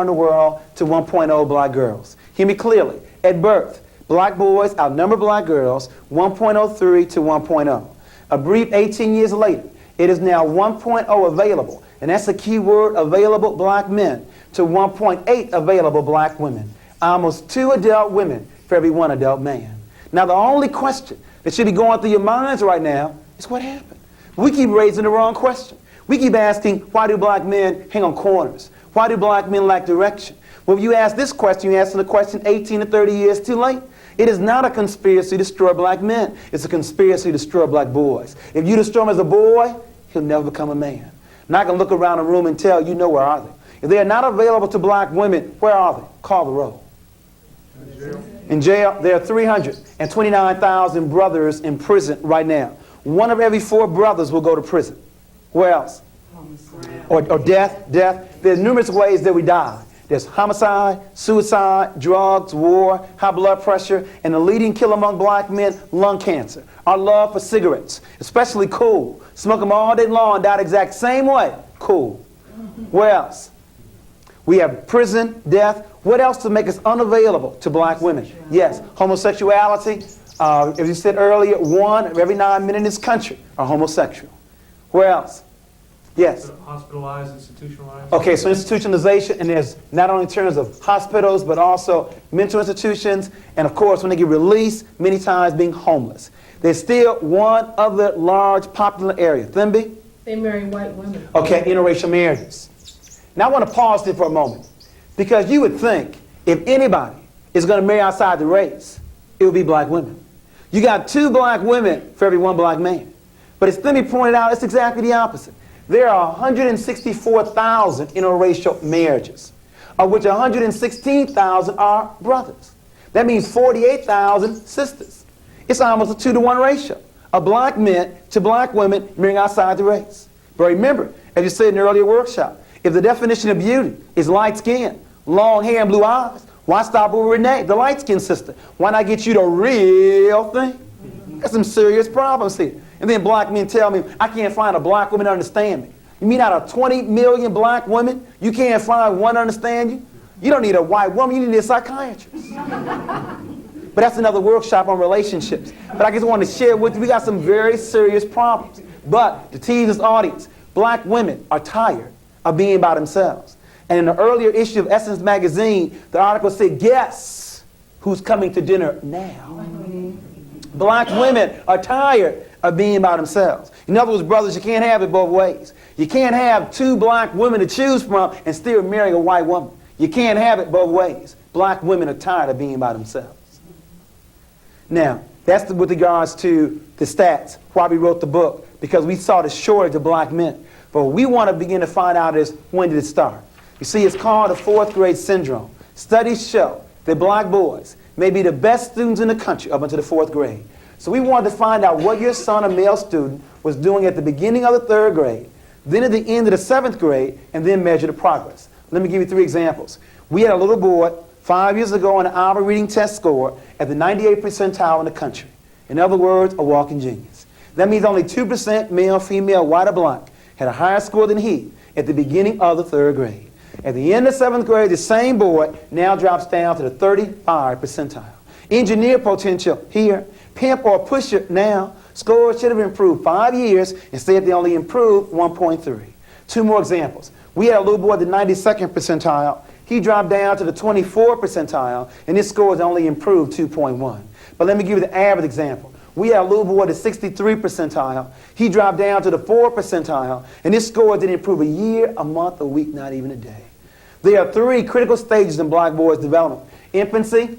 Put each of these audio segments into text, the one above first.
in the world to 1.0 black girls. Hear me clearly. At birth, black boys outnumber black girls 1.03 to 1.0. A brief 18 years later, it is now 1.0 available, and that's the key word, available black men, to 1.8 available black women. Almost 2 adult women for every 1 adult man. Now, the only question that should be going through your minds right now is what happened? We keep raising the wrong question. We keep asking, why do black men hang on corners? Why do black men lack direction? Well, if you ask this question, you're asking the question 18 to 30 years too late. It is not a conspiracy to destroy black men. It's a conspiracy to destroy black boys. If you destroy him as a boy, he'll never become a man. Now I can look around the room and tell you know where are they. If they are not available to black women, where are they? Call the roll. In jail, there are 329,000 brothers in prison right now. 1 of every 4 brothers will go to prison. Where else? Or death. There's numerous ways that we die. There's homicide, suicide, drugs, war, high blood pressure, and the leading killer among black men, lung cancer. Our love for cigarettes, especially cool. Smoke them all day long and die the exact same way. Cool. Where else? We have prison, death. What else to make us unavailable to black women? Yes, homosexuality. As you said earlier, 1 of every 9 men in this country are homosexual. Where else? Yes. Hospitalized, institutionalized. Okay, so institutionalization, and there's not only in terms of hospitals, but also mental institutions, and of course, when they get released, many times being homeless. There's still one other large popular area. Thimby? They marry white women. Okay, interracial marriages. Now I want to pause there for a moment, because you would think if anybody is going to marry outside the race, it would be black women. You got 2 black women for every 1 black man. But as Thimby pointed out, it's exactly the opposite. There are 164,000 interracial marriages, of which 116,000 are brothers. That means 48,000 sisters. It's almost a 2-to-1 ratio of black men to black women marrying outside the race. But remember, as you said in the earlier workshop, if the definition of beauty is light skin, long hair, and blue eyes, why stop with Renee, the light-skinned sister? Why not get you the real thing? There's some serious problems here. And then black men tell me, I can't find a black woman to understand me. You mean out of 20 million black women, you can't find one to understand you? You don't need a white woman, you need a psychiatrist. But that's another workshop on relationships. But I just want to share with you, we got some very serious problems. But to tease this audience, black women are tired of being by themselves. And in the earlier issue of Essence magazine, the article said, guess who's coming to dinner now? Black women are tired of being by themselves. In other words, brothers, you can't have it both ways. You can't have 2 black women to choose from and still marry a white woman. You can't have it both ways. Black women are tired of being by themselves. Now, that's with regards to the stats, why we wrote the book, because we saw the shortage of black men. But what we want to begin to find out is, when did it start? You see, it's called the 4th grade syndrome. Studies show that black boys may be the best students in the country up until the 4th grade. So we wanted to find out what your son, a male student, was doing at the beginning of the 3rd grade, then at the end of the 7th grade, and then measure the progress. Let me give you 3 examples. We had a little boy 5 years ago on an Alva reading test score at the 98th percentile in the country. In other words, a walking genius. That means only 2% male, female, white, or black had a higher score than he at the beginning of the 3rd grade. At the end of 7th grade, the same boy now drops down to the 35th percentile. Engineer potential here. Pimp or pusher now. Scores should have improved 5 years. Instead, they only improved 1.3. 2 more examples. We had a little boy at the 92nd percentile. He dropped down to the 24th percentile, and his scores only improved 2.1. But let me give you the average example. We had a little boy at the 63rd percentile. He dropped down to the 4th percentile, and his score didn't improve a year, a month, a week, not even a day. There are 3 critical stages in black boys' development. Infancy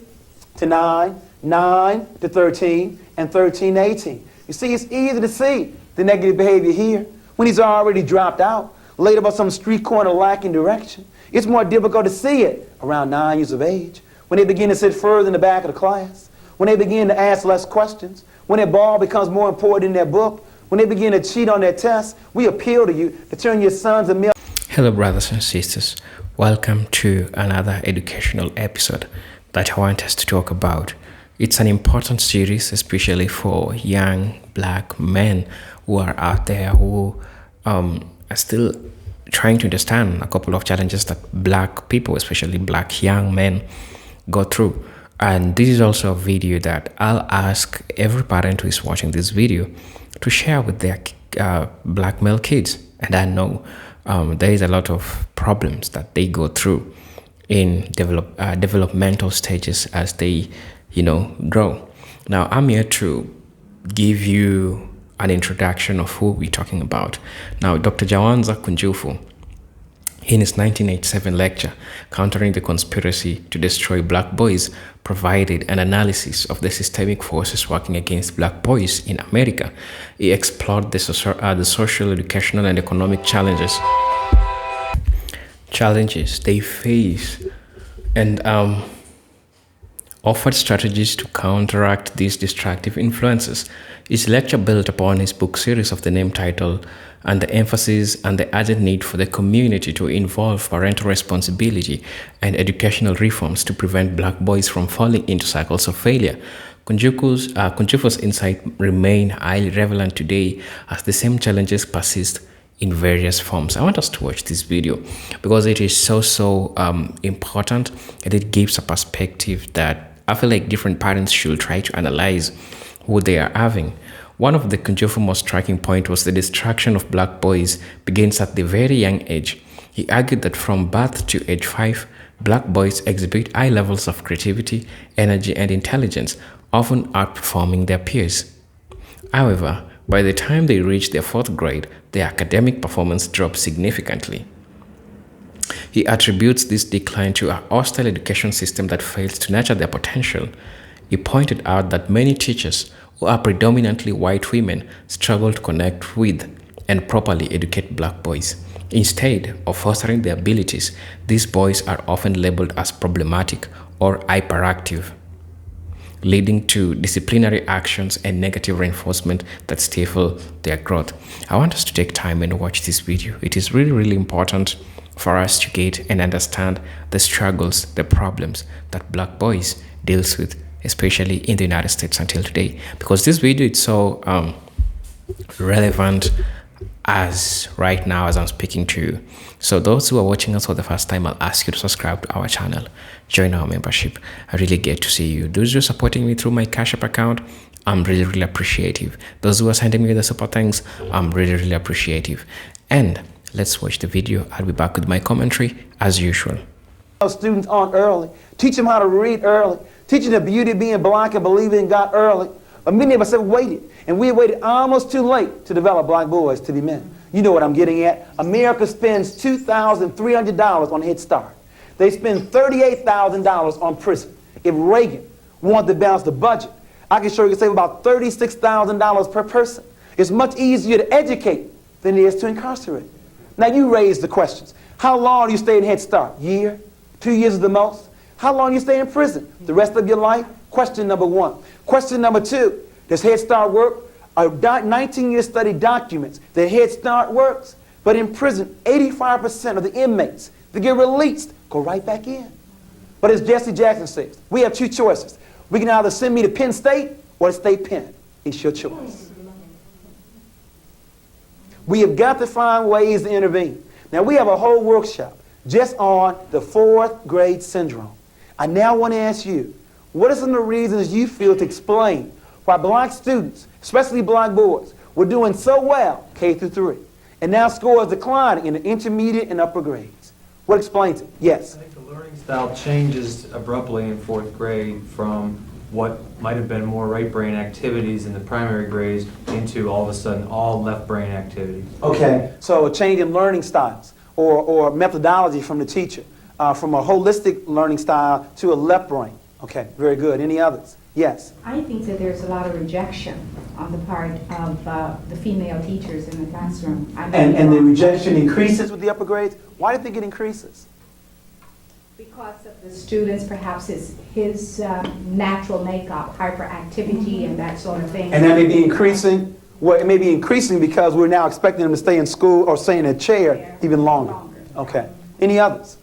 to 9, 9 to 13, and 13 to 18. You see, it's easy to see the negative behavior here when he's already dropped out, laid up on some street corner lacking direction. It's more difficult to see it around 9 years of age, when they begin to sit further in the back of the class, when they begin to ask less questions, when their ball becomes more important in their book, when they begin to cheat on their tests. We appeal to you to turn your sons and male. Hello, brothers and sisters. Welcome to another educational episode that I want us to talk about. It's an important series, especially for young black men who are out there who are still trying to understand a couple of challenges that black people, especially black young men, go through. And this is also a video that I'll ask every parent who is watching this video to share with their black male kids. And I know there is a lot of problems that they go through in developmental stages as they, grow. Now, I'm here to give you an introduction of who we're talking about. Now, Dr. Jawanza Kunjufu, in his 1987 lecture, Countering the Conspiracy to Destroy Black Boys, provided an analysis of the systemic forces working against black boys in America. He explored the social, educational, and economic challenges they face, and offered strategies to counteract these destructive influences. His lecture built upon his book series of the name title and the emphasis and the urgent need for the community to involve parental responsibility and educational reforms to prevent black boys from falling into cycles of failure. Kunjufu's insight remain highly relevant today as the same challenges persist in various forms. I want us to watch this video because it is so important, and it gives a perspective that I feel like different parents should try to analyze who they are having. One of the Kunjufu most striking point was the destruction of black boys begins at the very young age. He argued that from birth to age 5, black boys exhibit high levels of creativity, energy, and intelligence, often outperforming their peers. However, by the time they reach their 4th grade, their academic performance drops significantly. He attributes this decline to a hostile education system that fails to nurture their potential. He pointed out that many teachers, who are predominantly white women, struggle to connect with and properly educate black boys. Instead of fostering their abilities, these boys are often labeled as problematic or hyperactive, leading to disciplinary actions and negative reinforcement that stifle their growth. I want us to take time and watch this video. It is really important for us to get and understand the struggles, the problems that black boys deals with, especially in the United States until today. Because this video is so relevant as right now as I'm speaking to you. So those who are watching us for the first time, I'll ask you to subscribe to our channel, join our membership. I really get to see you. Those who are supporting me through my Cash App account, I'm really appreciative. Those who are sending me the super thanks, I'm really appreciative. And let's watch the video. I'll be back with my commentary as usual. Students on early, teach them how to read early, teaching the beauty of being black and believing in God early. But many of us have waited, and we waited almost too late to develop black boys to be men. You know what I'm getting at. America spends $2,300 on Head Start. They spend $38,000 on prison. If Reagan wanted to balance the budget, I can show you save about $36,000 per person. It's much easier to educate than it is to incarcerate. Now you raise the questions. How long do you stay in Head Start? Year? 2 years is the most? How long do you stay in prison? The rest of your life? Question number 1. Question number 2, does Head Start work? A 19-year study documents that Head Start works, but in prison, 85% of the inmates that get released go right back in. But as Jesse Jackson says, we have 2 choices. We can either send me to Penn State or to State Penn. It's your choice. We have got to find ways to intervene. Now, we have a whole workshop just on the 4th grade syndrome. I now want to ask you, what are some of the reasons you feel to explain why black students, especially black boys, were doing so well K through 3, and now scores declining in the intermediate and upper grades? What explains it? Yes? I think the learning style changes abruptly in 4th grade from what might have been more right brain activities in the primary grades into all of a sudden all left brain activities. Okay, so a change in learning styles or methodology from the teacher, from a holistic learning style to a left brain. Okay, very good. Any others? Yes? I think that there's a lot of rejection on the part of the female teachers in the classroom. And the rejection increases with the upper grades? Why do you think it increases? Because of the students, perhaps his natural makeup, hyperactivity and that sort of thing. And that may be increasing? Well, it may be increasing because we're now expecting them to stay in school or stay in a chair even longer. Okay. Any others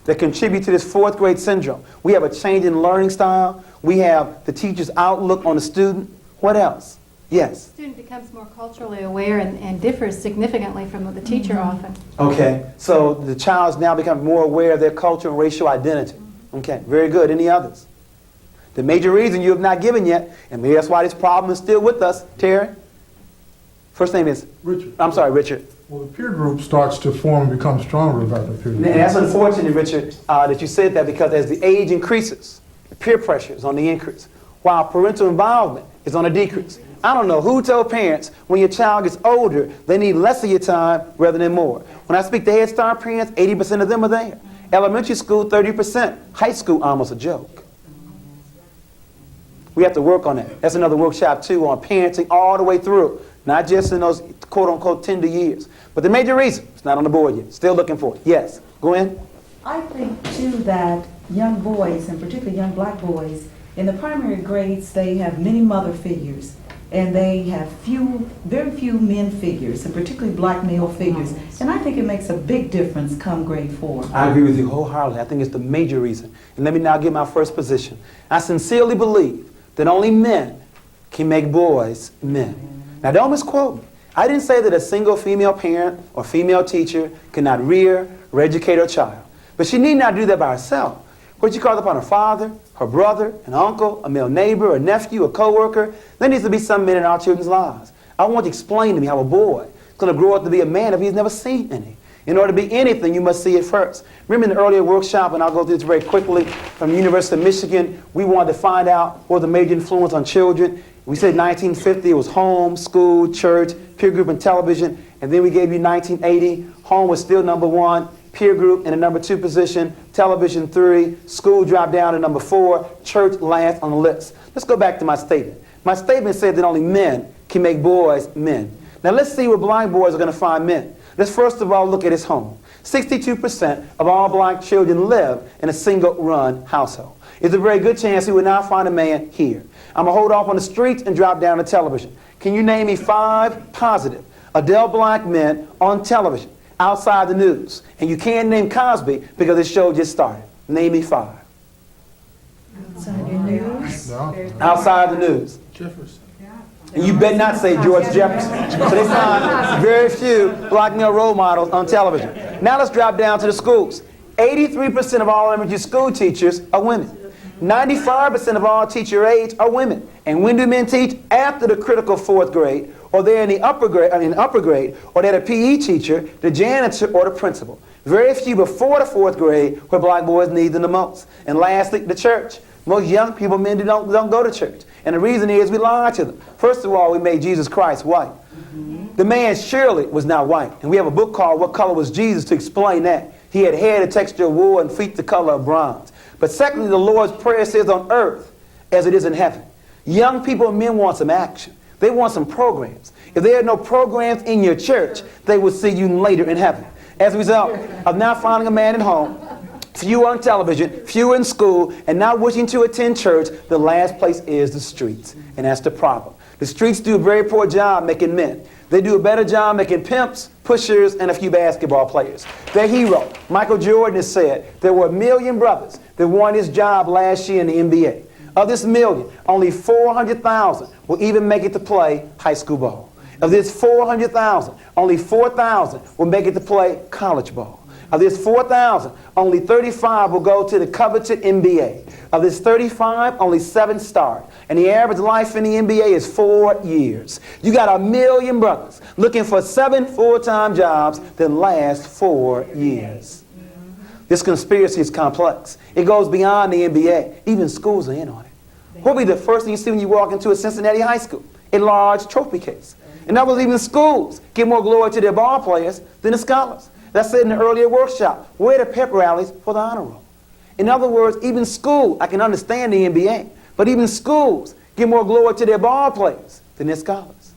that contribute to this 4th grade syndrome? We have a change in learning style. We have the teacher's outlook on the student. What else? Yes. The student becomes more culturally aware and differs significantly from the teacher often. Okay, so the child's now becoming more aware of their culture and racial identity. Okay, very good. Any others? The major reason you have not given yet, and maybe that's why this problem is still with us, Terry. First name is? Richard. I'm sorry, Richard. Well, the peer group starts to form and become stronger about the peer And group. that's unfortunate, Richard, that you said that, because as the age increases, the peer pressure is on the increase, while parental involvement is on a decrease. I don't know who told parents when your child gets older, they need less of your time rather than more. When I speak to Head Start parents, 80% of them are there. Elementary school, 30%. High school, almost a joke. We have to work on that. That's another workshop, too, on parenting all the way through. Not just in those quote-unquote tender years. But the major reason, it's not on the board yet. Still looking for it. Yes. Go in. I think, too, that young boys, and particularly young black boys, in the primary grades, they have many mother figures, and they have very few men figures, and particularly black male figures. And I think it makes a big difference come grade 4. I agree with you wholeheartedly. I think it's the major reason. And let me now give my first position. I sincerely believe that only men can make boys men. Now, don't misquote me. I didn't say that a single female parent or female teacher cannot rear or educate her child. But she need not do that by herself. What she calls upon her father, her brother, an uncle, a male neighbor, a nephew, a co-worker. There needs to be some men in our children's lives. I want you to explain to me how a boy is going to grow up to be a man if he's never seen any. In order to be anything, you must see it first. Remember in the earlier workshop, and I'll go through this very quickly, from the University of Michigan, we wanted to find out what was the major influence on children. We said 1950, it was home, school, church, peer group, and television. And then we gave you 1980. Home was still number 1. Peer group in the number 2 position. Television 3. School dropped down to number 4. Church last on the list. Let's go back to my statement. My statement said that only men can make boys men. Now let's see where black boys are going to find men. Let's first of all look at his home. 62% of all black children live in a single-run household. It's a very good chance he would not find a man here. I'm going to hold off on the streets and drop down to television. Can you name me 5 positive adult black men on television outside the news? And you can't name Cosby because the show just started. Name me 5. Outside the news? No? Outside the news. Jefferson. And you better not say George Jefferson. So they find very few black male role models on television. Now let's drop down to the schools. 83% of all elementary school teachers are women. 95% of all teacher aides are women. And when do men teach? After the critical 4th grade, or they're in the upper grade, or they're the PE teacher, the janitor, or the principal. Very few before the 4th grade where black boys need them the most. And lastly, the church. Most young people, men, don't go to church. And the reason is we lie to them. First of all, we made Jesus Christ white. The man surely was not white. And we have a book called What Color Was Jesus to explain that. He had hair the texture of wool and feet the color of bronze. But secondly, the Lord's Prayer says on earth as it is in heaven. Young people and men want some action. They want some programs. If there are no programs in your church, they will see you later in heaven. As a result of not finding a man at home, few on television, few in school, and not wishing to attend church, the last place is the streets. And that's the problem. The streets do a very poor job making men. They do a better job making pimps, pushers, and a few basketball players. Their hero, Michael Jordan, has said there were 1 million brothers that won his job last year in the NBA. Of this 1 million, only 400,000 will even make it to play high school ball. Of this 400,000, only 4,000 will make it to play college ball. Of this 4,000, only 35 will go to the coveted NBA. Of this 35, only 7 start. And the average life in the NBA is 4 years. You got 1 million brothers looking for 7 full-time jobs that last 4 years. This conspiracy is complex. It goes beyond the NBA. Even schools are in on it. What will be the first thing you see when you walk into a Cincinnati high school? A large trophy case. In other words, even schools give more glory to their ball players than the scholars. That's said in the earlier workshop. Where are the pep rallies for the honor roll? In other words, even school, I can understand the NBA, but even schools give more glory to their ball players than their scholars.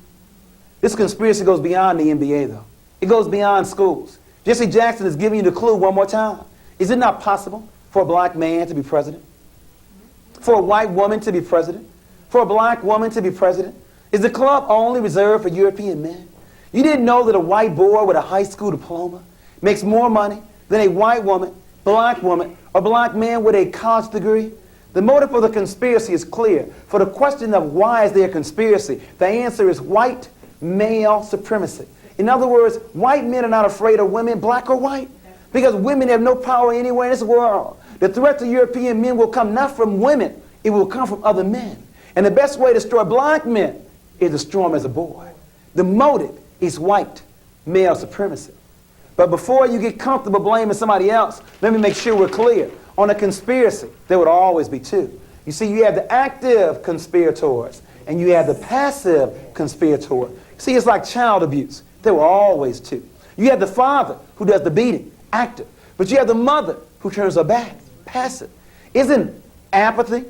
This conspiracy goes beyond the NBA, though. It goes beyond schools. Jesse Jackson is giving you the clue one more time. Is it not possible for a black man to be president? For a white woman to be president? For a black woman to be president? Is the club only reserved for European men? You didn't know that a white boy with a high school diploma makes more money than a white woman, black woman, or black man with a college degree? The motive for the conspiracy is clear. For the question of why is there a conspiracy, the answer is white male supremacy. In other words, white men are not afraid of women, black or white, because women have no power anywhere in this world. The threat to European men will come not from women, it will come from other men. And the best way to destroy black men is to destroy them as a boy. The motive is white male supremacy. But before you get comfortable blaming somebody else, let me make sure we're clear. On a conspiracy, there would always be two. You see, you have the active conspirators and you have the passive conspirator. See, it's like child abuse. There were always two. You have the father who does the beating, active. But you have the mother who turns her back, passive. Isn't apathy,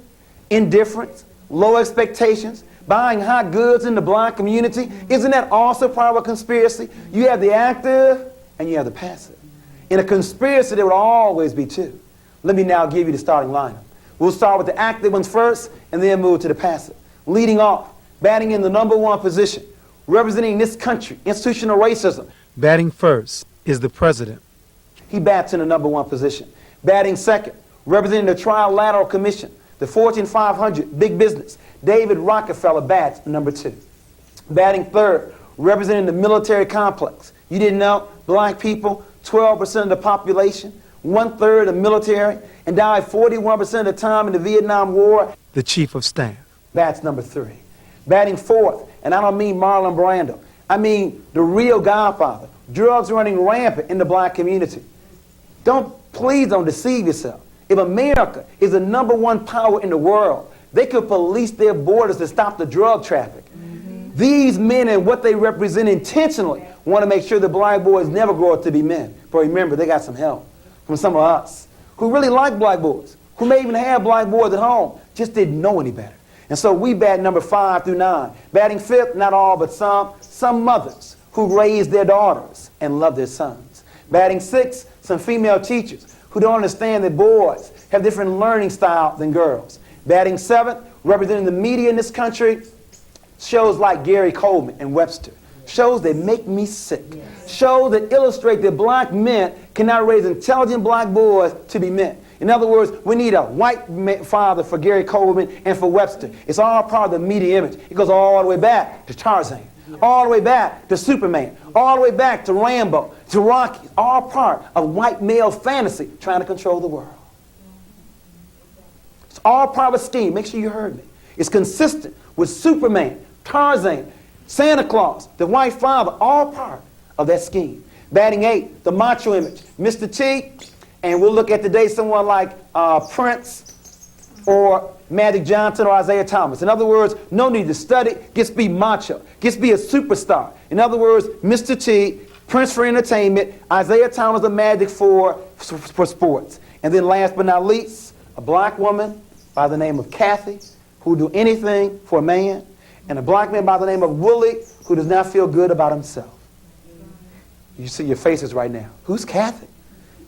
indifference, low expectations, buying hot goods in the black community, isn't that also part of a conspiracy? You have the active and you have the passive. In a conspiracy, there would always be two. Let me now give you the starting lineup. We'll start with the active ones first and then move to the passive. Leading off, batting in the #1 position, representing this country, institutional racism. Batting first is the president. He bats in the #1 position. Batting second, representing the Trilateral Commission, the Fortune 500, big business. David Rockefeller bats #2. Batting third, representing the military complex. You didn't know, black people, 12% of the population, 1/3 of the military, and died 41% of the time in the Vietnam War. The chief of staff. Bats #3. Batting fourth, and I don't mean Marlon Brando. I mean the real godfather. Drugs running rampant in the black community. Please don't deceive yourself. If America is the #1 power in the world, they could police their borders to stop the drug traffic. These men and what they represent intentionally want to make sure the black boys never grow up to be men. But remember, they got some help from some of us who really like black boys, who may even have black boys at home, just didn't know any better. And so we bat number 5 through 9. Batting fifth, not all, but some mothers who raise their daughters and love their sons. Batting sixth, some female teachers who don't understand that boys have different learning style than girls. Batting seventh, representing the media in this country, shows like Gary Coleman and Webster. Shows that make me sick. Shows that illustrate that black men cannot raise intelligent black boys to be men. In other words, we need a white father for Gary Coleman and for Webster. It's all part of the media image. It goes all the way back to Tarzan, all the way back to Superman, all the way back to Rambo, to Rocky. All part of white male fantasy trying to control the world. It's all part of a scheme. Make sure you heard me. It's consistent with Superman, Tarzan, Santa Claus, the white father, all part of that scheme. Batting 8, the macho image, Mr. T, and we'll look at today someone like Prince or Magic Johnson or Isaiah Thomas. In other words, no need to study, just be macho, just be a superstar. In other words, Mr. T, Prince for entertainment, Isaiah Thomas, the Magic for sports. And then last but not least, a black woman by the name of Kathy, who will do anything for a man, and a black man by the name of Willie, who does not feel good about himself. You see your faces right now. Who's Kathy?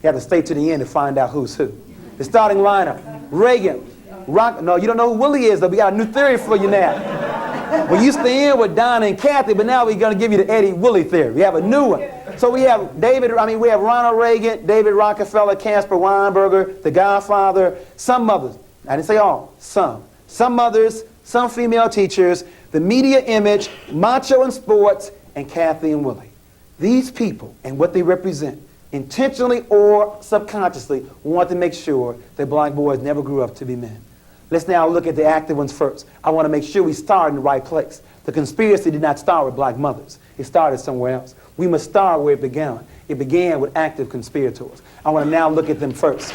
You have to stay to the end to find out who's who. The starting lineup, Reagan, no, you don't know who Willie is, though. We got a new theory for you now. We used to end with Donna and Kathy, but now we're going to give you the Eddie Willie theory. We have a new one. So we have Ronald Reagan, David Rockefeller, Caspar Weinberger, the Godfather, some mothers. I didn't say all, some. Some mothers, some female teachers, the media image, macho in sports, and Kathy and Willie. These people and what they represent, intentionally or subconsciously, want to make sure that black boys never grew up to be men. Let's now look at the active ones first. I want to make sure we start in the right place. The conspiracy did not start with black mothers. It started somewhere else. We must start where it began. It began with active conspirators. I want to now look at them first.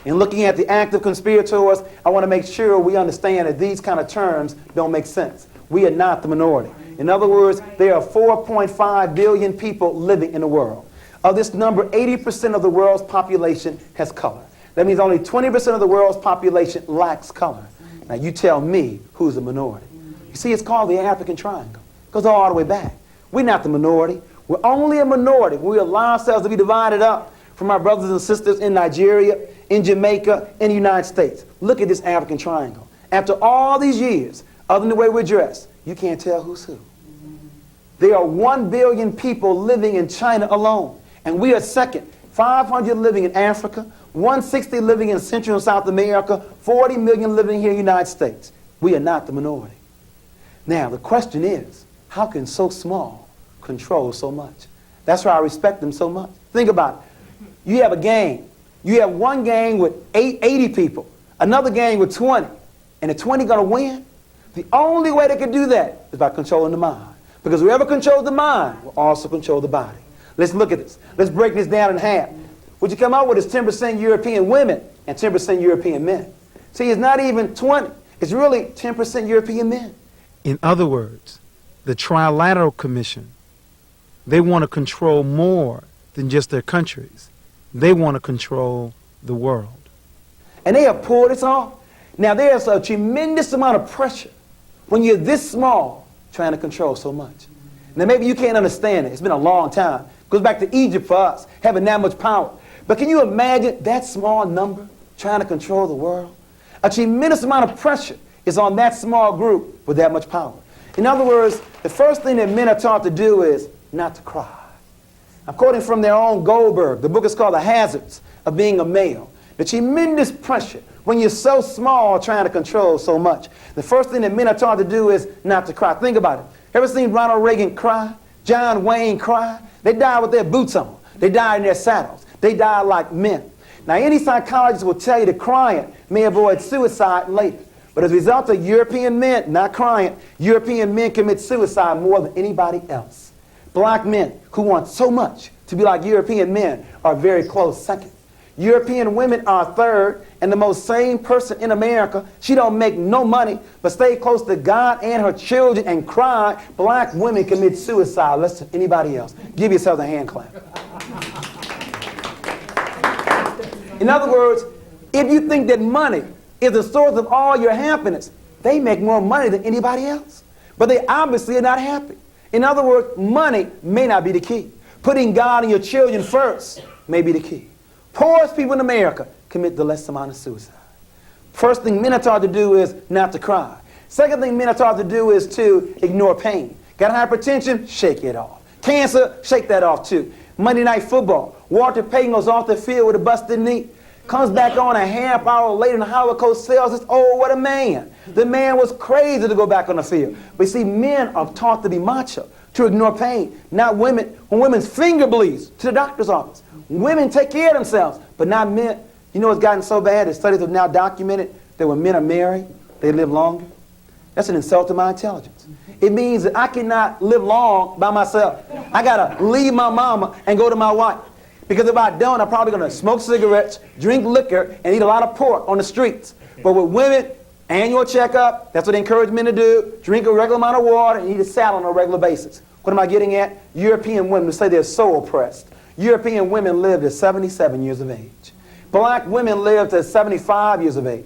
In looking at the active conspirators, I want to make sure we understand that these kind of terms don't make sense. We are not the minority. In other words, there are 4.5 billion people living in the world. Of this number, 80% of the world's population has color. That means only 20% of the world's population lacks color. Now you tell me who's the minority. You see, it's called the African Triangle. It goes all the way back. We're not the minority. We're only a minority when we allow ourselves to be divided up from our brothers and sisters in Nigeria, in Jamaica, in the United States. Look at this African Triangle. After all these years, other than the way we're dressed, you can't tell who's who. There are 1 billion people living in China alone, and we are second. 500 living in Africa, 160 living in Central and South America, 40 million living here in the United States. We are not the minority. Now, the question is, how can so small control so much? That's why I respect them so much. Think about it. You have a gang. You have one gang with 80 people, another gang with 20, and the 20 going to win? The only way they can do that is by controlling the mind. Because whoever controls the mind will also control the body. Let's look at this. Let's break this down in half. What you come up with is 10% European women and 10% European men. See, it's not even 20. It's really 10% European men. In other words, the Trilateral Commission, they want to control more than just their countries. They want to control the world. And they have pulled this off. Now, there's a tremendous amount of pressure when you're this small trying to control so much. Now, maybe you can't understand it. It's been a long time. It goes back to Egypt for us, having that much power. But can you imagine that small number trying to control the world? A tremendous amount of pressure is on that small group with that much power. In other words, the first thing that men are taught to do is not to cry. I'm quoting from their own Goldberg. The book is called The Hazards of Being a Male. The tremendous pressure when you're so small trying to control so much. The first thing that men are taught to do is not to cry. Think about it. Ever seen Ronald Reagan cry? John Wayne cry? They died with their boots on. They died in their saddles. They died like men. Now, any psychologist will tell you that crying may avoid suicide later. But as a result of European men not crying, European men commit suicide more than anybody else. Black men who want so much to be like European men are very close second. European women are third, and the most sane person in America, she don't make no money, but stay close to God and her children and cry. Black women commit suicide less than anybody else. Give yourself a hand clap. In other words, if you think that money is the source of all your happiness, they make more money than anybody else. But they obviously are not happy. In other words, money may not be the key. Putting God and your children first may be the key. Poorest people in America commit the less amount of suicide. First thing men are taught to do is not to cry. Second thing men are taught to do is to ignore pain. Got hypertension? Shake it off. Cancer? Shake that off too. Monday Night Football. Walter Payton goes off the field with a busted knee. Comes back on a half hour later and Howard Coach sells us. Oh, what a man. The man was crazy to go back on the field. But you see, men are taught to be macho, to ignore pain. Not women. When women's finger bleeds, to the doctor's office. Women take care of themselves, but not men. You know it's gotten so bad that studies have now documented that when men are married, they live longer. That's an insult to my intelligence. It means that I cannot live long by myself. I got to leave my mama and go to my wife. Because if I don't, I'm probably going to smoke cigarettes, drink liquor, and eat a lot of pork on the streets. But with women, annual checkup, that's what they encourage men to do. Drink a regular amount of water and eat a salad on a regular basis. What am I getting at? European women say they're so oppressed. European women live to 77 years of age. Black women live to 75 years of age.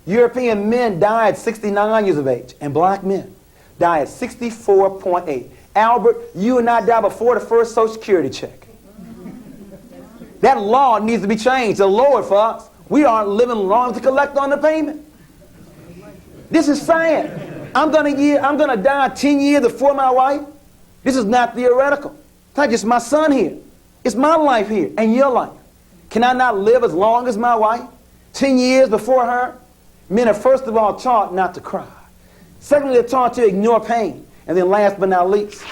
European men die at 69 years of age, and black men die at 64.8. Albert, you and I die before the first Social Security check. That law needs to be changed to lower for us. We aren't living long to collect on the payment. This is sad. I'm gonna die 10 years before my wife. This is not theoretical. It's not just my son here. It's my life here and your life. Can I not live as long as my wife? 10 years before her? Men are first of all taught not to cry. Secondly, they're taught to ignore pain. And then last but not least,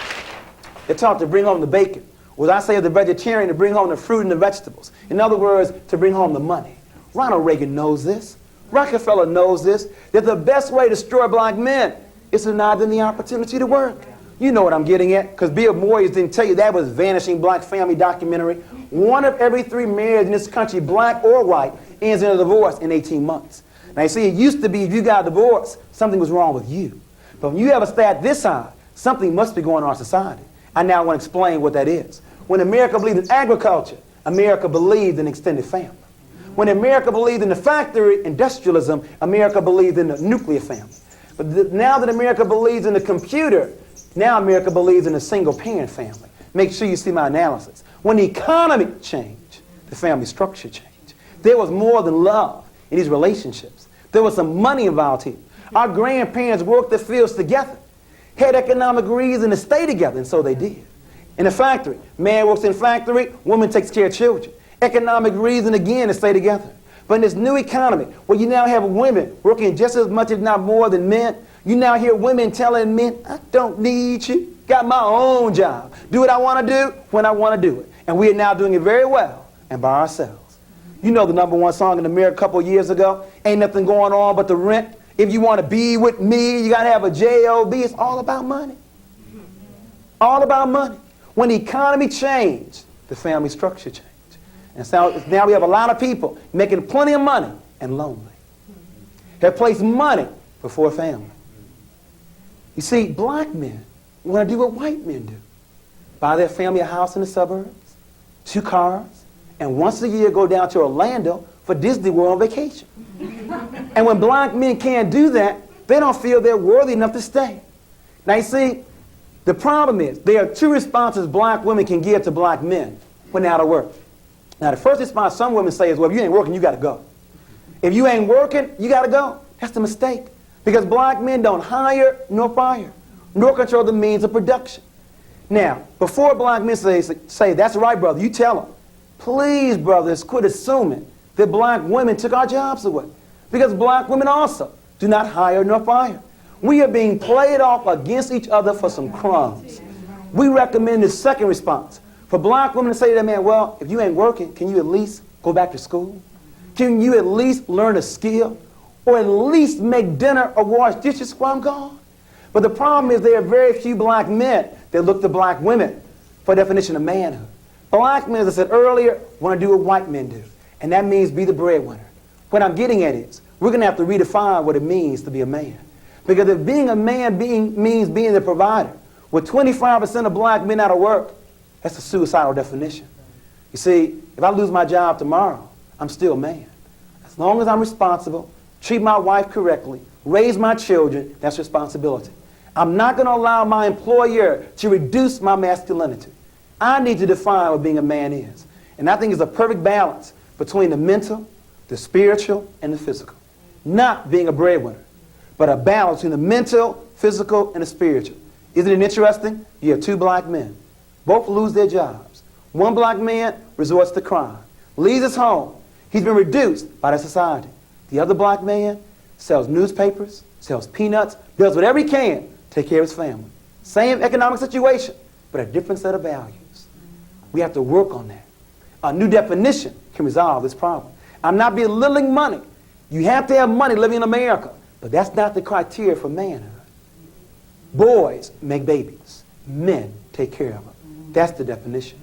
they're taught to bring home the bacon. Or as I say as a vegetarian, to bring home the fruit and the vegetables. In other words, to bring home the money. Ronald Reagan knows this. Rockefeller knows this. That the best way to destroy black men is to deny them the opportunity to work. You know what I'm getting at, because Bill Moyers didn't tell you that was Vanishing Black Family documentary. 1 of every 3 marriages in this country, black or white, ends in a divorce in 18 months. Now you see, it used to be if you got a divorce, something was wrong with you. But when you have a stat this high, something must be going on in society. I now want to explain what that is. When America believed in agriculture, America believed in extended family. When America believed in the factory, industrialism, America believed in the nuclear family. But now that America believes in the computer, now America believes in a single-parent family. Make sure you see my analysis. When the economy changed, the family structure changed. There was more than love in these relationships. There was some money involved here. Our grandparents worked the fields together, had economic reason to stay together, and so they did. In a factory, man works in factory, woman takes care of children. Economic reason again to stay together. But in this new economy, where you now have women working just as much, if not more, than men, you now hear women telling men, I don't need you. Got my own job. Do what I want to do when I want to do it. And we are now doing it very well and by ourselves. You know the #1 song in America a couple of years ago, Ain't Nothing Going On But the Rent. If you want to be with me, you got to have a J-O-B. It's all about money. All about money. When the economy changed, the family structure changed. And so now we have a lot of people making plenty of money and lonely. Have placed money before family. You see, black men want to do what white men do. Buy their family a house in the suburbs, 2 cars, and once a year go down to Orlando for Disney World on vacation. And when black men can't do that, they don't feel they're worthy enough to stay. Now you see, the problem is there are 2 responses black women can give to black men when they're out of work. Now the first response some women say is, well, if you ain't working, you got to go. If you ain't working, you got to go. That's the mistake. Because black men don't hire nor fire, nor control the means of production. Now, before black men say that's right, brother, you tell them, please, brothers, quit assuming that black women took our jobs away. Because black women also do not hire nor fire. We are being played off against each other for some crumbs. We recommend the second response. For black women to say to that man, well, if you ain't working, can you at least go back to school? Can you at least learn a skill? Or at least make dinner or wash dishes while I'm gone? But the problem is there are very few black men that look to black women for a definition of manhood. Black men, as I said earlier, want to do what white men do. And that means be the breadwinner. What I'm getting at is, we're going to have to redefine what it means to be a man. Because if being a man means being the provider, with 25% of black men out of work, that's a suicidal definition. You see, if I lose my job tomorrow, I'm still a man. As long as I'm responsible, treat my wife correctly, raise my children, that's responsibility. I'm not going to allow my employer to reduce my masculinity. I need to define what being a man is. And I think it's a perfect balance between the mental, the spiritual, and the physical. Not being a breadwinner, but a balance between the mental, physical, and the spiritual. Isn't it interesting? You have 2 black men. Both lose their jobs. One black man resorts to crime, leaves his home. He's been reduced by the society. The other black man sells newspapers, sells peanuts, does whatever he can to take care of his family. Same economic situation, but a different set of values. We have to work on that. A new definition can resolve this problem. I'm not belittling money. You have to have money living in America, but that's not the criteria for manhood. Boys make babies. Men take care of them. That's the definition.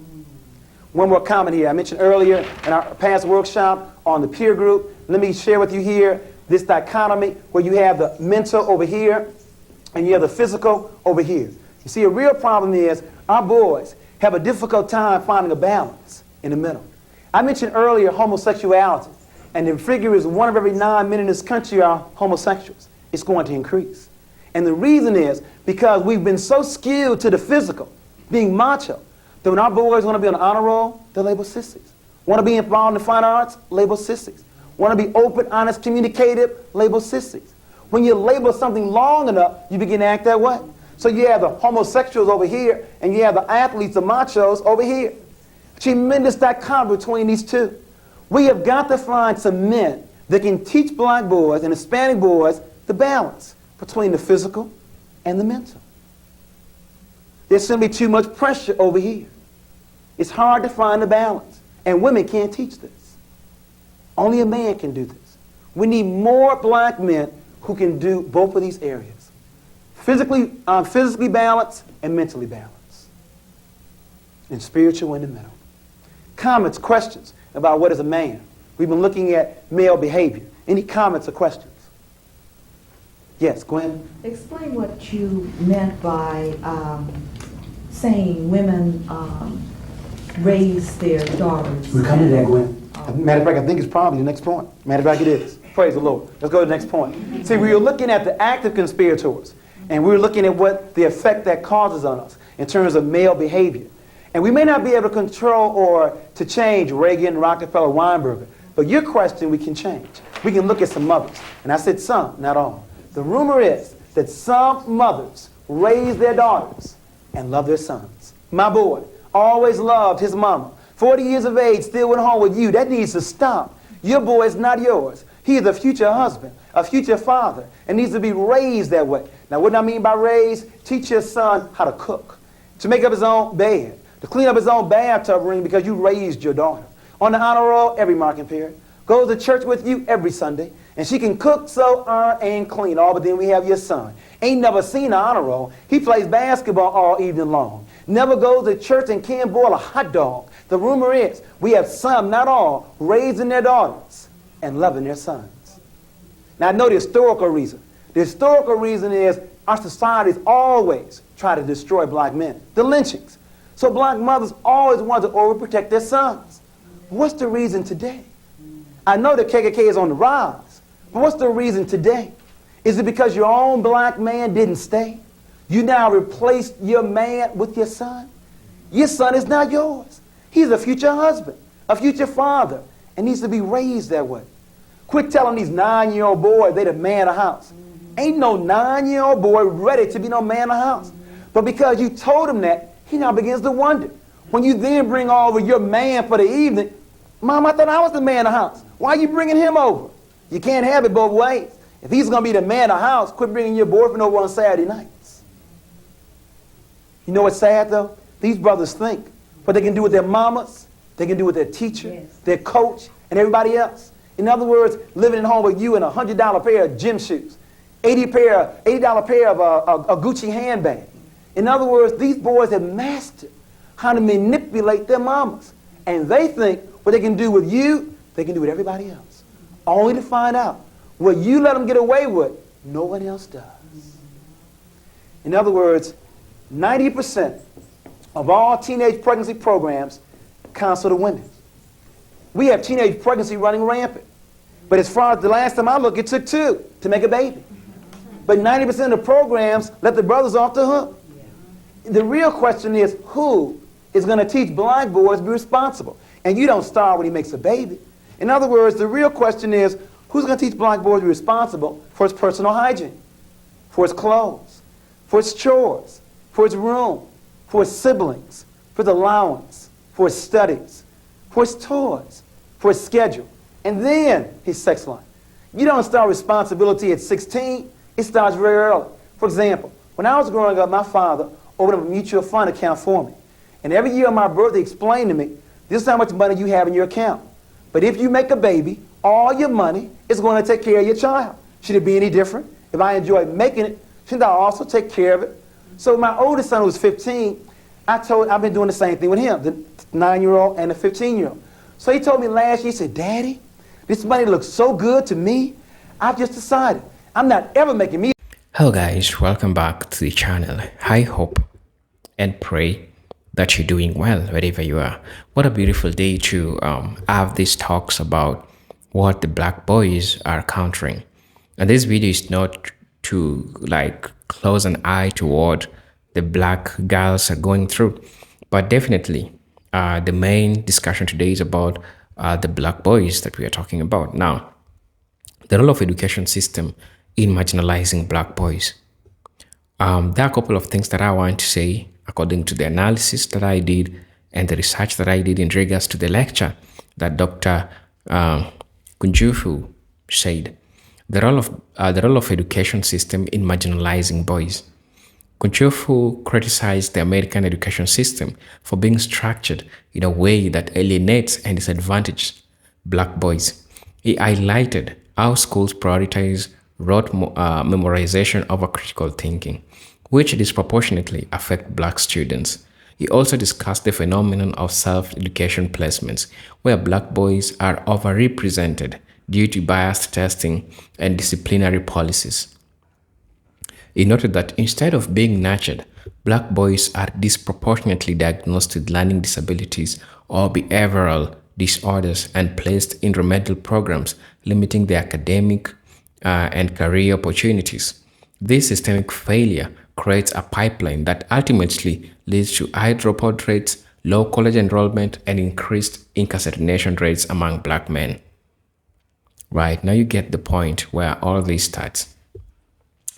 One more comment here. I mentioned earlier in our past workshop on the peer group. Let me share with you here this dichotomy where you have the mental over here and you have the physical over here. You see, a real problem is our boys have a difficult time finding a balance in the middle. I mentioned earlier homosexuality, and the figure is 1 of every 9 men in this country are homosexuals. It's going to increase. And the reason is because we've been so skewed to the physical, being macho, that when our boys want to be on the honor roll, they're labeled sissies. Want to be involved in the fine arts? Labeled sissies. Want to be open, honest, communicative? Labeled sissies. When you label something long enough, you begin to act that way. So you have the homosexuals over here, and you have the athletes, the machos over here. Tremendous dichotomy between these 2. We have got to find some men that can teach black boys and Hispanic boys the balance between the physical and the mental. There's simply too much pressure over here. It's hard to find the balance, and women can't teach this. Only a man can do this. We need more black men who can do both of these areas. Physically balanced and mentally balanced. And spiritual in the middle. Comments, questions about what is a man? We've been looking at male behavior. Any comments or questions? Yes, Gwen? Explain what you meant by saying women raise their daughters. We're coming to that, Gwen. Matter of fact, I think it's probably the next point. Matter of fact, it is. Praise the Lord. Let's go to the next point. See, we were looking at the active conspirators, and we were looking at what the effect that causes on us in terms of male behavior. And we may not be able to control or to change Reagan, Rockefeller, Weinberger, but your question we can change. We can look at some mothers. And I said some, not all. The rumor is that some mothers raise their daughters and love their sons. My boy always loved his mama 40 years of age, still went home with you. That needs to stop. Your boy is not yours. He is a future husband, a future father, and needs to be raised that way. Now, what do I mean by raised? Teach your son how to cook, to make up his own bed, to clean up his own bathtub ring because you raised your daughter. On the honor roll, every marking period. Goes to church with you every Sunday, and she can cook, sew, iron, and clean. All but then we have your son. Ain't never seen an honor roll. He plays basketball all evening long. Never goes to church and can't boil a hot dog. The rumor is we have some, not all, raising their daughters and loving their sons. Now I know the historical reason. The historical reason is our societies always try to destroy black men. The lynchings. So black mothers always want to overprotect their sons. What's the reason today? I know the KKK is on the rise, but what's the reason today? Is it because your own black man didn't stay? You now replaced your man with your son? Your son is not yours. He's a future husband, a future father, and needs to be raised that way. Quit telling these 9-year-old boys they the man of the house. Ain't no 9-year-old boy ready to be no man of the house. But because you told him that, he now begins to wonder. When you then bring over your man for the evening, Mom, I thought I was the man of the house. Why are you bringing him over? You can't have it both ways. If he's going to be the man of the house, quit bringing your boyfriend over on Saturday nights. You know what's sad, though? These brothers think what they can do with their mamas, they can do with their teacher, their coach, and everybody else. In other words, living at home with you in a $100 pair of gym shoes, $80 pair of a Gucci handbag. In other words, these boys have mastered how to manipulate their mamas. And they think what they can do with you, they can do with everybody else. Only to find out what you let them get away with, no one else does. In other words, 90% of all teenage pregnancy programs counsel the women. We have teenage pregnancy running rampant. But as far as the last time I looked, it took 2 to make a baby. But 90% of the programs let the brothers off the hook. The real question is, who is going to teach black boys to be responsible? And you don't start when he makes a baby. In other words, the real question is, who's going to teach black boys to be responsible for his personal hygiene, for his clothes, for his chores, for his room, for his siblings, for his allowance, for his studies, for his toys, for his schedule, and then his sex life. You don't start responsibility at 16. It starts very early. For example, when I was growing up, my father opened up a mutual fund account for me. And every year on my birthday, he explained to me, this is how much money you have in your account. But if you make a baby, all your money is going to take care of your child. Should it be any different? If I enjoy making it, shouldn't I also take care of it? So my oldest son, who was 15, I've been doing the same thing with him, the 9-year-old and the 15-year-old. So he told me last year, he said, Daddy, this money looks so good to me. I've just decided I'm not ever making me. Hello guys, welcome back to the channel. I hope and pray that you're doing well wherever you are. What a beautiful day to have these talks about what the black boys are countering. And this video is not to like close an eye toward the black girls are going through, but definitely the main discussion today is about the black boys that we are talking about. Now, the role of education system in marginalizing black boys. There are a couple of things that I want to say according to the analysis that I did and the research that I did in regards to the lecture that Dr. Kunjufu said. The role of education system in marginalizing boys. Kunjufu criticized the American education system for being structured in a way that alienates and disadvantages black boys. He highlighted how schools prioritize rote memorization over critical thinking, which disproportionately affect black students. He also discussed the phenomenon of self-education placements, where black boys are overrepresented due to biased testing and disciplinary policies. He noted that instead of being nurtured, black boys are disproportionately diagnosed with learning disabilities or behavioral disorders and placed in remedial programs, limiting their academic and career opportunities. This systemic failure creates a pipeline that ultimately leads to high dropout rates, low college enrollment, and increased incarceration rates among black men. Right, now you get the point where all this starts.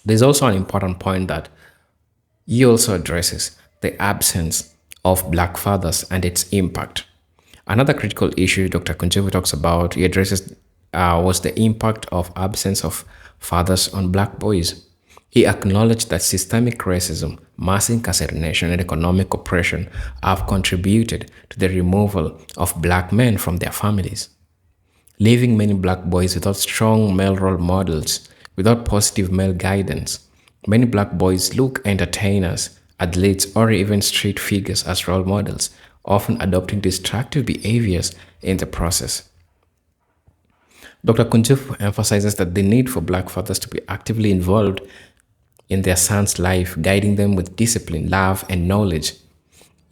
There's also an important point that he also addresses the absence of black fathers and its impact. Another critical issue Dr. Kunchevu talks about, he addresses, was the impact of absence of fathers on black boys. He acknowledged that systemic racism, mass incarceration, and economic oppression have contributed to the removal of black men from their families, leaving many black boys without strong male role models, without positive male guidance. Many black boys look entertainers, athletes, or even street figures as role models, often adopting destructive behaviors in the process. Dr. Kunchevu emphasizes that the need for black fathers to be actively involved in their son's life, guiding them with discipline, love, and knowledge.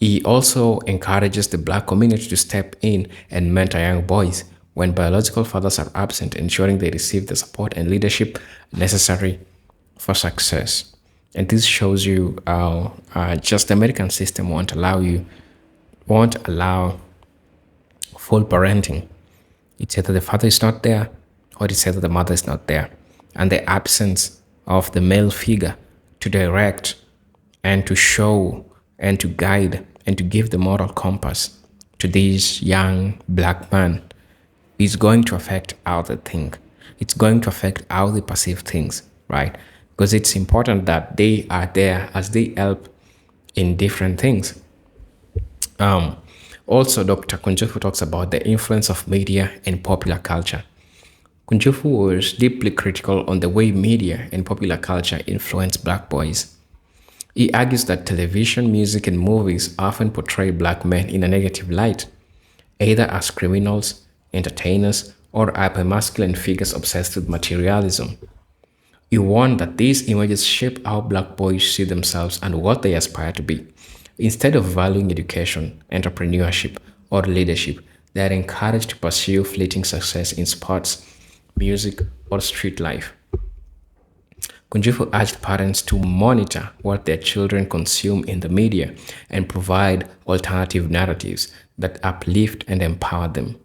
He also encourages the black community to step in and mentor young boys when biological fathers are absent, ensuring they receive the support and leadership necessary for success. And this shows you how just the American system won't allow full parenting. It's either the father is not there or it's either the mother is not there. And the absence of the male figure to direct and to show and to guide and to give the moral compass to these young black men is going to affect how they think. It's going to affect how they perceive things, right? Because it's important that they are there as they help in different things. Also, Dr. Kunchevu talks about the influence of media and popular culture. Kunchevu was deeply critical on the way media and popular culture influence black boys. He argues that television, music, and movies often portray black men in a negative light, either as criminals, entertainers, or hypermasculine figures obsessed with materialism. He warned that these images shape how black boys see themselves and what they aspire to be. Instead of valuing education, entrepreneurship, or leadership, they are encouraged to pursue fleeting success in sports, music, or street life. Kunchevu urged parents to monitor what their children consume in the media and provide alternative narratives that uplift and empower them.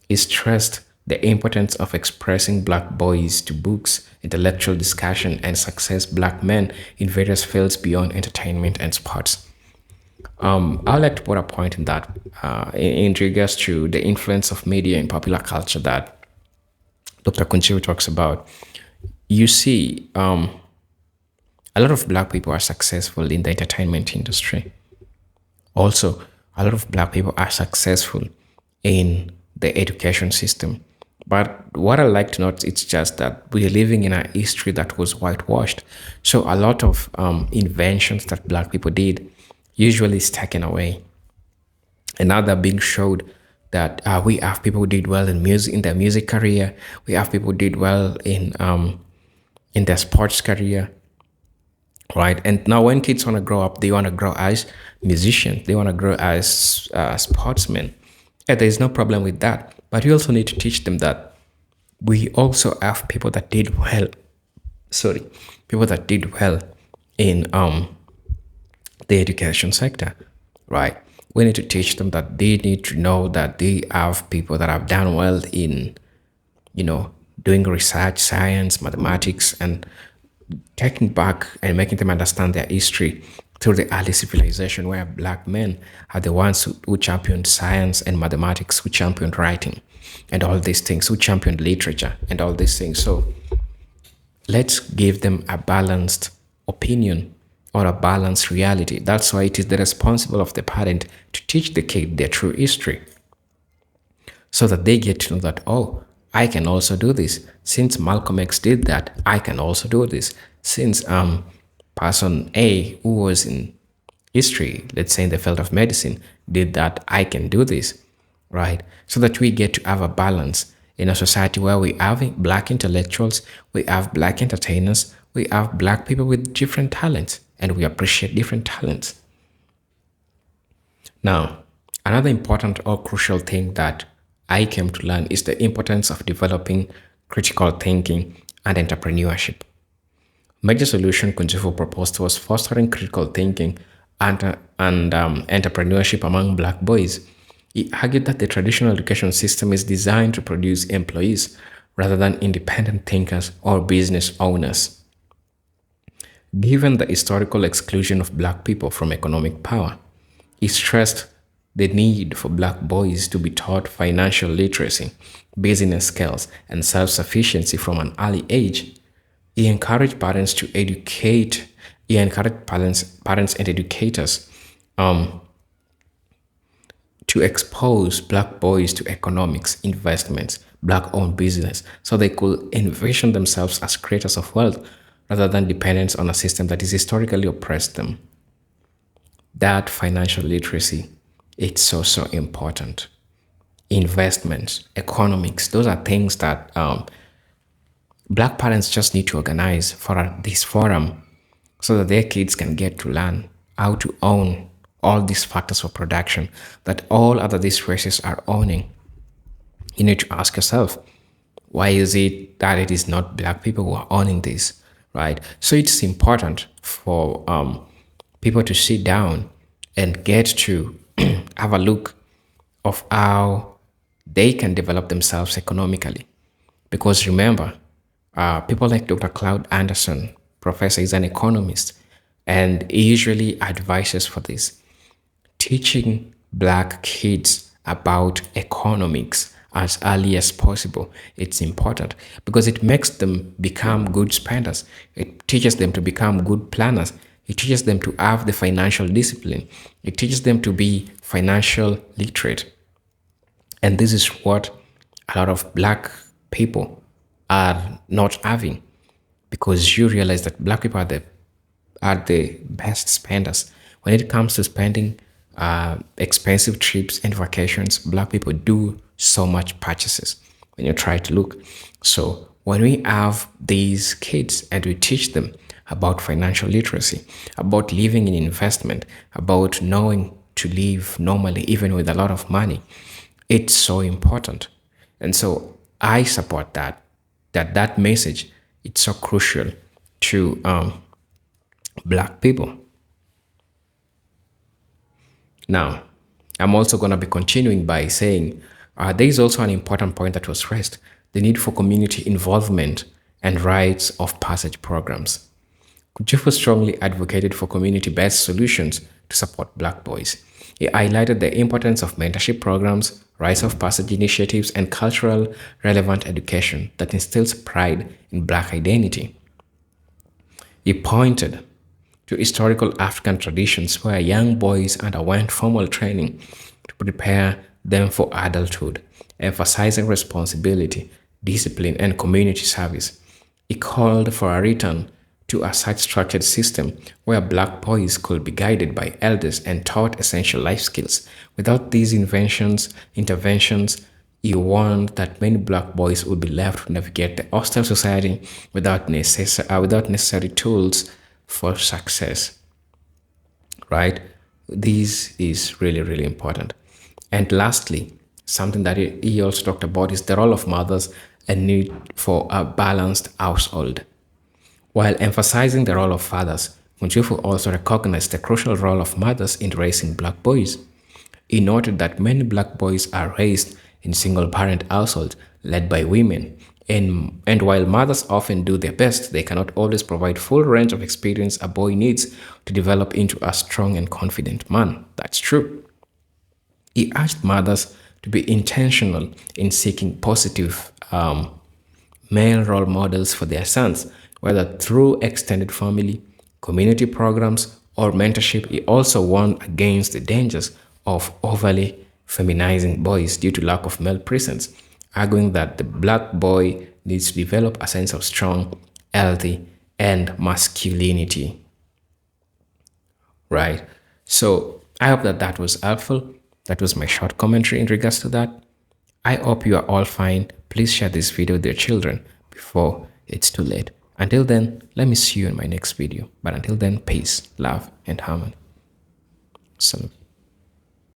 He stressed the importance of expressing black boys to books, intellectual discussion, and success black men in various fields beyond entertainment and sports. I'd like to put a point in that in regards to the influence of media in popular culture that Dr. Kunchevu talks about. You see, a lot of black people are successful in the entertainment industry. Also, a lot of black people are successful in the education system. But what I like to note is just that we are living in a history that was whitewashed. So a lot of inventions that black people did usually is taken away. And now they're being showed that we have people who did well in music, in their music career. We have people who did well in their sports career, right? And now when kids want to grow up, they want to grow as musicians. They want to grow as sportsmen. And there's no problem with that. But we also need to teach them that we also have people that did well. People that did well in the education sector, right? We need to teach them that they need to know that they have people that have done well in, doing research, science, mathematics, and taking back and making them understand their history through the early civilization, where black men are the ones who championed science and mathematics, who championed writing and all these things, who championed literature and all these things. So let's give them a balanced opinion or a balanced reality. That's why it is the responsibility of the parent to teach the kid their true history, so that they get to know that, oh, I can also do this. Since Malcolm X did that, I can also do this. Since person A, who was in history, let's say in the field of medicine, did that, I can do this, right? So that we get to have a balance in a society where we have black intellectuals, we have black entertainers, we have black people with different talents, and we appreciate different talents. Now, another important or crucial thing that I came to learn is the importance of developing critical thinking and entrepreneurship. Major solution Kunchevu proposed was fostering critical thinking and entrepreneurship among black boys. He argued that the traditional education system is designed to produce employees rather than independent thinkers or business owners. Given the historical exclusion of black people from economic power, he stressed the need for black boys to be taught financial literacy, business skills, and self-sufficiency from an early age. He encouraged parents to educate. He encouraged parents and educators to expose black boys to economics, investments, black-owned business, so they could envision themselves as creators of wealth rather than dependents on a system that has historically oppressed them. That financial literacy, it's so important. Investments, economics, those are things that black parents just need to organize for this forum so that their kids can get to learn how to own all these factors of production that all other these races are owning. You need to ask yourself, why is it that it is not black people who are owning this, right? So it's important for people to sit down and get to have a look of how they can develop themselves economically. Because remember, people like Dr. Cloud Anderson, professor, is an economist, and he usually advises for this. Teaching black kids about economics as early as possible, it's important because it makes them become good spenders. It teaches them to become good planners. It teaches them to have the financial discipline. It teaches them to be financial literate. And this is what a lot of black people are not having, because you realize that black people are the best spenders. When it comes to spending expensive trips and vacations, black people do so much purchases when you try to look. So when we have these kids and we teach them about financial literacy, about living in investment, about knowing to live normally even with a lot of money, it's so important. And so I support that message. It's so crucial to black people. Now, I'm also going to be continuing by saying there is also an important point that was raised: the need for community involvement and rites of passage programs. Kujifu strongly advocated for community-based solutions to support black boys. He highlighted the importance of mentorship programs, rites of passage initiatives, and cultural relevant education that instills pride in black identity. He pointed to historical African traditions where young boys underwent formal training to prepare them for adulthood, emphasizing responsibility, discipline, and community service. He called for a return to a such structured system where black boys could be guided by elders and taught essential life skills. Without these interventions, he warned that many black boys would be left to navigate the hostile society without necessary tools for success, right? This is really important. And lastly, something that he also talked about is the role of mothers and need for a balanced household. While emphasizing the role of fathers, Munchufu also recognized the crucial role of mothers in raising black boys. He noted that many black boys are raised in single-parent households led by women, and while mothers often do their best, they cannot always provide full range of experience a boy needs to develop into a strong and confident man. That's true. He urged mothers to be intentional in seeking positive male role models for their sons, whether through extended family, community programs, or mentorship. He also warned against the dangers of overly feminizing boys due to lack of male presence, arguing that the black boy needs to develop a sense of strong, healthy, and masculinity. Right? So I hope that was helpful. That was my short commentary in regards to that. I hope you are all fine. Please share this video with your children before it's too late. Until then, let me see you in my next video. But until then, peace, love, and harmony. Salam.